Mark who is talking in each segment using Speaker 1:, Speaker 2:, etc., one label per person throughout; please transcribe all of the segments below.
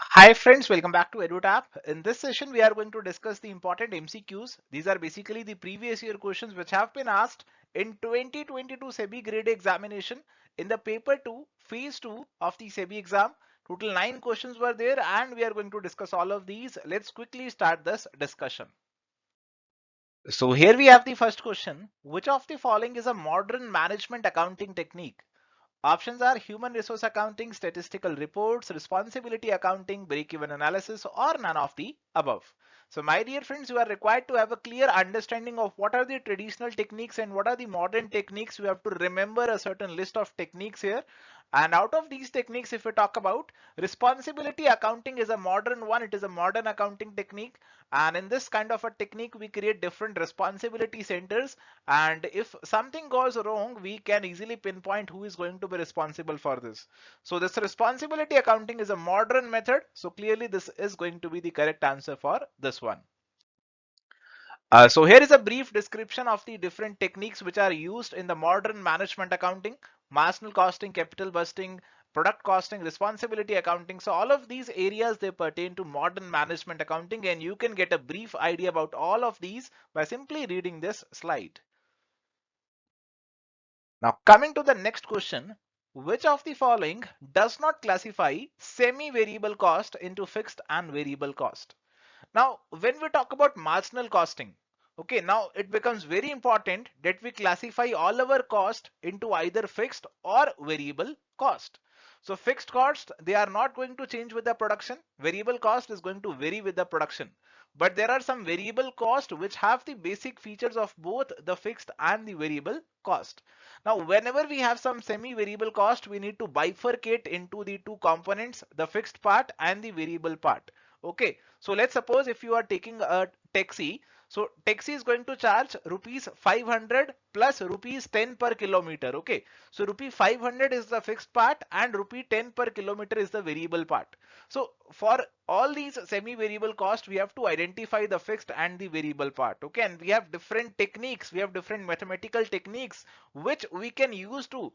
Speaker 1: Hi friends, welcome back to EduTap. In this session, we are going to discuss the important MCQs. These are basically the previous year questions which have been asked in 2022 SEBI Grade A examination in the paper 2, phase 2 of the SEBI exam. Total 9 questions were there and we are going to discuss all of these. Let's quickly start this discussion. So here we have the first question. Which of the following is a modern management accounting technique? Options are human resource accounting, statistical reports, responsibility accounting, break-even analysis, or none of the above. So my dear friends, you are required to have a clear understanding of what are the traditional techniques and what are the modern techniques. You have to remember a certain list of techniques here. And out of these techniques, if we talk about responsibility accounting is a modern one. It is a modern accounting technique. And in this kind of a technique, we create different responsibility centers. And if something goes wrong, we can easily pinpoint who is going to be responsible for this. So this responsibility accounting is a modern method. So clearly this is going to be the correct answer for this one. So here is a brief description of the different techniques which are used in the modern management accounting: marginal costing, capital busting, product costing, responsibility accounting. So all of these areas, they pertain to modern management accounting, and you can get a brief idea about all of these by simply reading this slide. Now coming to the next question, which of the following does not classify semi-variable cost into fixed and variable cost? Now, when we talk about marginal costing, okay, now it becomes very important that we classify all our cost into either fixed or variable cost. So fixed cost, they are not going to change with the production. Variable cost is going to vary with the production. But there are some variable cost which have the basic features of both the fixed and the variable cost. Now, whenever we have some semi-variable cost, we need to bifurcate into the two components, the fixed part and the variable part. Okay, so let's suppose if you are taking a taxi, so taxi is going to charge rupees 500 plus rupees 10 per kilometer. Okay, so rupee 500 is the fixed part and rupee 10 per kilometer is the variable part. So for all these semi-variable cost, we have to identify the fixed and the variable part. Okay, and we have different techniques, we have different mathematical techniques which we can use to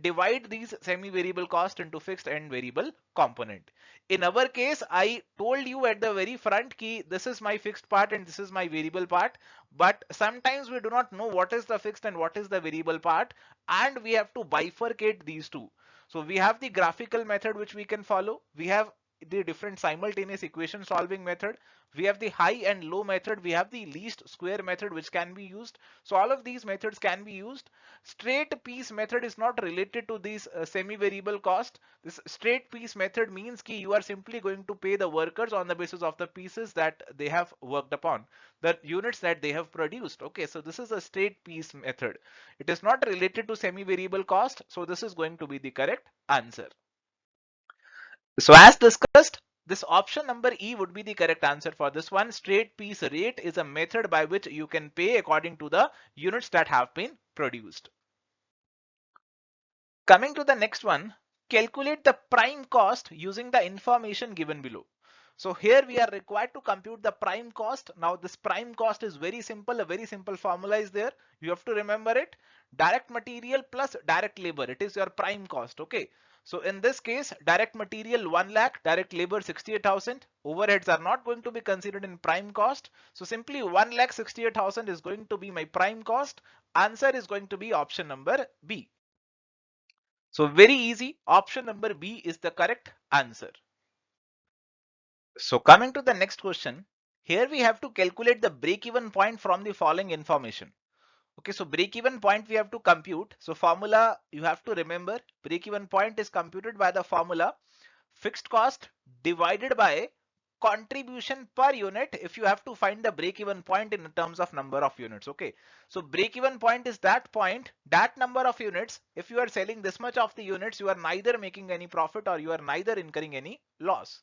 Speaker 1: divide these semi-variable cost into fixed and variable component. In our case, I told you at the very front key, this is my fixed part and this is my variable part. But sometimes we do not know what is the fixed and what is the variable part, and we have to bifurcate these two. So we have the graphical method which we can follow. We have the different simultaneous equation solving method. We have the high and low method. We have the least square method which can be used. So all of these methods can be used. Straight piece method is not related to these semi-variable cost. This straight piece method means that you are simply going to pay the workers on the basis of the pieces that they have worked upon, the units that they have produced. Okay, so this is a straight piece method. It is not related to semi-variable cost. So this is going to be the correct answer. So as discussed, this option number E would be the correct answer for this one. Straight piece rate is a method by which you can pay according to the units that have been produced. Coming to the next one, calculate the prime cost using the information given below. So here we are required to compute the prime cost. Now this prime cost is very simple. A very simple formula is there. You have to remember it. Direct material plus direct labor. It is your prime cost. Okay. So in this case, direct material 1 lakh, direct labor 68,000. Overheads are not going to be considered in prime cost. So simply 1 lakh 68,000 is going to be my prime cost. Answer is going to be option number B. So very easy. Option number B is the correct answer. So coming to the next question, here we have to calculate the break-even point from the following information. Okay, so break-even point we have to compute. So formula you have to remember, break-even point is computed by the formula fixed cost divided by contribution per unit if you have to find the break-even point in terms of number of units. Okay, so break-even point is that point, that number of units. If you are selling this much of the units, you are neither making any profit or you are neither incurring any loss.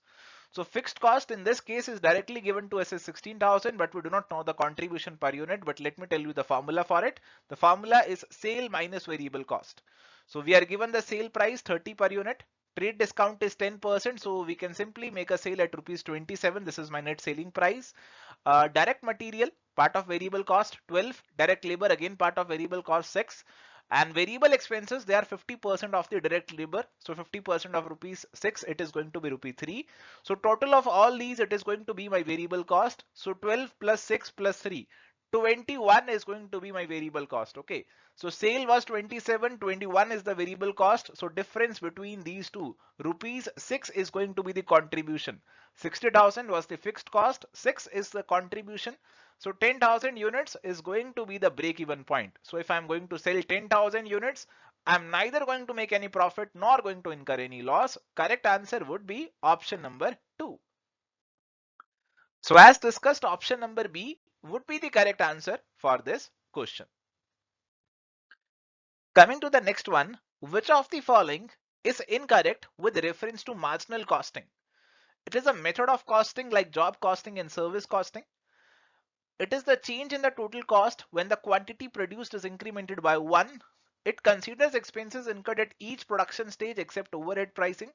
Speaker 1: So fixed cost in this case is directly given to us as 16,000, but we do not know the contribution per unit. But let me tell you the formula for it. The formula is sale minus variable cost. So we are given the sale price 30 per unit. Trade discount is 10%. So we can simply make a sale at rupees 27. This is my net selling price. Direct material, part of variable cost 12. Direct labor, again part of variable cost 6. And variable expenses, they are 50% of the direct labor. So 50% of rupees 6, it is going to be rupee 3. So total of all these, it is going to be my variable cost. So 12 plus 6 plus 3. 21 is going to be my variable cost. Okay. So sale was 27, 21 is the variable cost. So difference between these two, rupees 6 is going to be the contribution. 60,000 was the fixed cost. 6 is the contribution. So 10,000 units is going to be the break even point. So if I'm going to sell 10,000 units, I'm neither going to make any profit nor going to incur any loss. Correct answer would be option number 2. So as discussed, option number B would be the correct answer for this question. Coming to the next one, which of the following is incorrect with reference to marginal costing? It is a method of costing like job costing and service costing. It is the change in the total cost when the quantity produced is incremented by 1. It considers expenses incurred at each production stage except overhead pricing.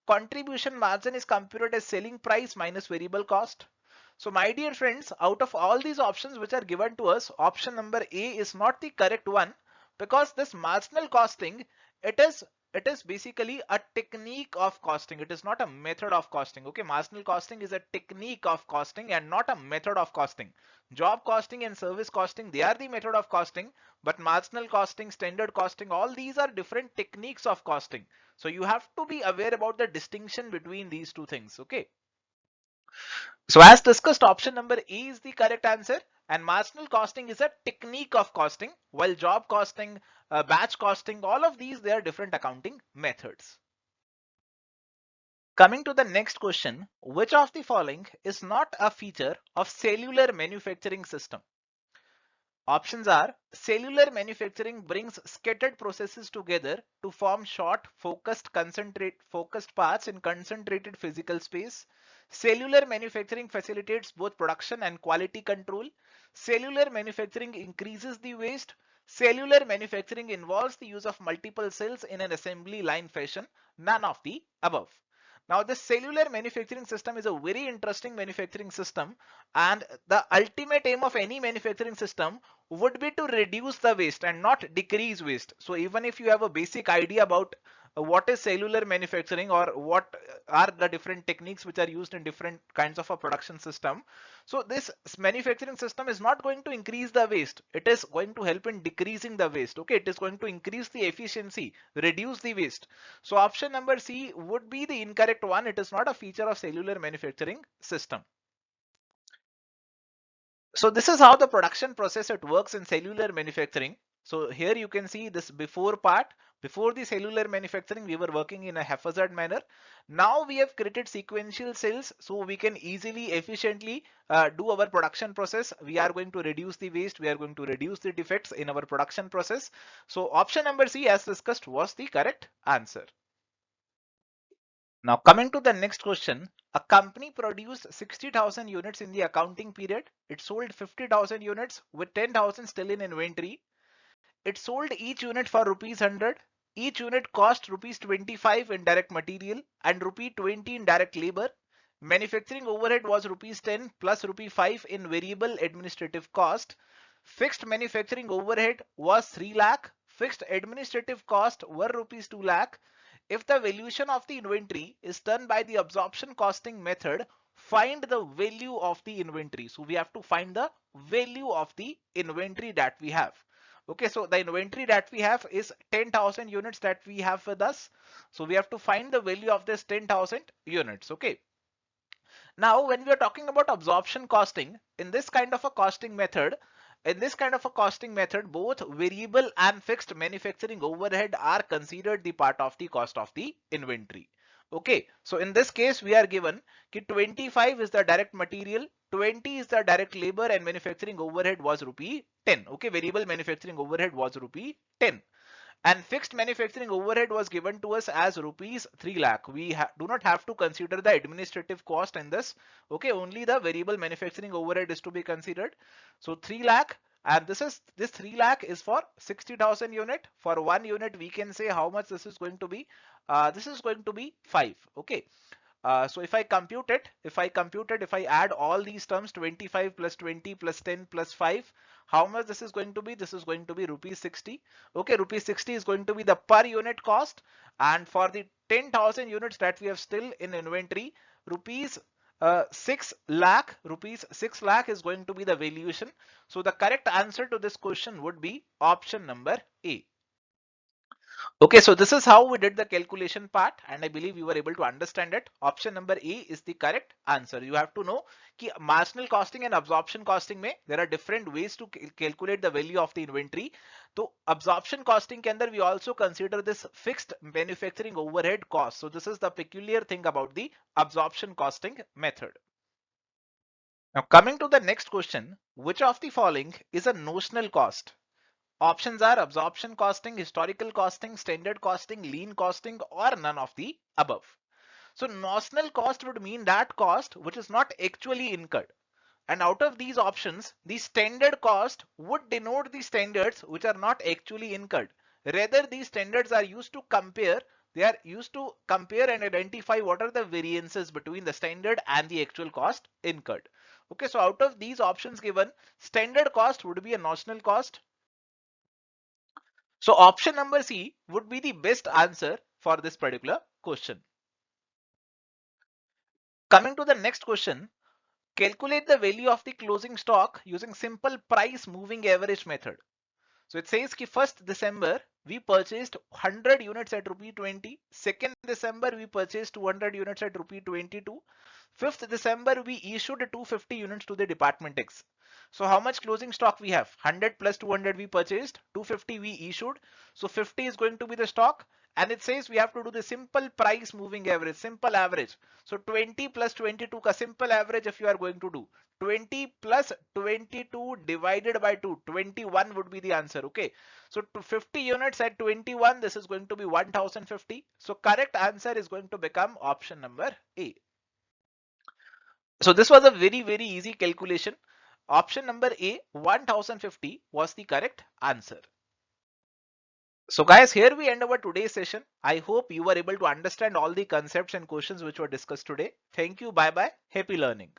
Speaker 1: Contribution margin is computed as selling price minus variable cost. So my dear friends, out of all these options which are given to us, option number A is not the correct one, because this marginal costing, it is it is basically a technique of costing. It is not a method of costing. Okay, marginal costing is a technique of costing and not a method of costing. Job costing and service costing, they are the method of costing, but marginal costing, standard costing, all these are different techniques of costing. So you have to be aware about the distinction between these two things. Okay. So as discussed, option number A is the correct answer, and marginal costing is a technique of costing, while job costing, batch costing, all of these, they are different accounting methods. Coming to the next question, which of the following is not a feature of cellular manufacturing system? Options are: cellular manufacturing brings scattered processes together to form short, focused parts in concentrated physical space. Cellular manufacturing facilitates both production and quality control. Cellular manufacturing increases the waste. Cellular manufacturing involves the use of multiple cells in an assembly line fashion. None of the above. Now, the cellular manufacturing system is a very interesting manufacturing system, and the ultimate aim of any manufacturing system would be to reduce the waste and not decrease waste. So even if you have a basic idea about what is cellular manufacturing, or what are the different techniques which are used in different kinds of a production system, so this manufacturing system is not going to increase the waste. It is going to help in decreasing the waste. Okay, it is going to increase the efficiency, reduce the waste. So option number C would be the incorrect one. It is not a feature of cellular manufacturing system. So this is how the production process it works in cellular manufacturing. So here you can see this before part. Before the cellular manufacturing, we were working in a haphazard manner. Now we have created sequential cells, so we can easily, efficiently do our production process. We are going to reduce the waste. We are going to reduce the defects in our production process. So option number C, as discussed, was the correct answer. Now coming to the next question, a company produced 60,000 units in the accounting period. It sold 50,000 units with 10,000 still in inventory. It sold each unit for rupees 100. Each unit cost rupees 25 in direct material and rupee 20 in direct labor. Manufacturing overhead was rupees 10 plus rupee 5 in variable administrative cost. Fixed manufacturing overhead was 3 lakh. Fixed administrative cost were rupees 2 lakh. If the valuation of the inventory is done by the absorption costing method, find the value of the inventory. So we have to find the value of the inventory that we have. Okay, so the inventory that we have is 10,000 units that we have with us. So we have to find the value of this 10,000 units. Okay. Now, when we are talking about absorption costing, in this kind of a costing method, both variable and fixed manufacturing overhead are considered the part of the cost of the inventory. Okay, so in this case, we are given कि 25 is the direct material, 20 is the direct labor, and manufacturing overhead was rupee 10. Okay, variable manufacturing overhead was rupee 10. And fixed manufacturing overhead was given to us as rupees 3 lakh. We do not have to consider the administrative cost in this. Okay, only the variable manufacturing overhead is to be considered. So 3 lakh, and this 3 lakh is for 60,000 unit. For 1 unit, we can say how much this is going to be. This is going to be 5. Okay. So if I compute it, if I add all these terms, 25 plus 20 plus 10 plus 5, how much this is going to be? This is going to be rupees 60. Okay, rupees 60 is going to be the per unit cost. And for the 10,000 units that we have still in inventory, rupees 6 lakh is going to be the valuation. So the correct answer to this question would be option number A. Okay, so this is how we did the calculation part, and I believe you were able to understand it. Option number A is the correct answer. You have to know कि marginal costing and absorption costing में there are different ways to calculate the value of the inventory. तो absorption costing के अंदर we also consider this fixed manufacturing overhead cost. So this is the peculiar thing about the absorption costing method. Now coming to the next question, which of the following is a notional cost? Options are absorption costing, historical costing, standard costing, lean costing, or none of the above. So notional cost would mean that cost which is not actually incurred. And out of these options, the standard cost would denote the standards which are not actually incurred. Rather, these standards are used to compare. They are used to compare and identify what are the variances between the standard and the actual cost incurred. Okay, so out of these options given, standard cost would be a notional cost. So option number C would be the best answer for this particular question. Coming to the next question, calculate the value of the closing stock using simple price moving average method. So it says कि 1st December we purchased 100 units at rupee 20. 2nd December we purchased 200 units at rupee 22. 5th December we issued 250 units to the department X. So how much closing stock we have? 100 plus 200 we purchased, 250 we issued. So 50 is going to be the stock, and it says we have to do the simple price moving average, simple average. So 20 plus 22 ka simple average if you are going to do 20 plus 22 divided by 2, 21 would be the answer. Okay, so to 50 units at 21, this is going to be 1050. So correct answer is going to become option number A. So this was a very easy calculation. Option number A, 1050 was the correct answer. So guys, here we end our today's session. I hope you were able to understand all the concepts and questions which were discussed today. Thank you. Bye bye. Happy learning.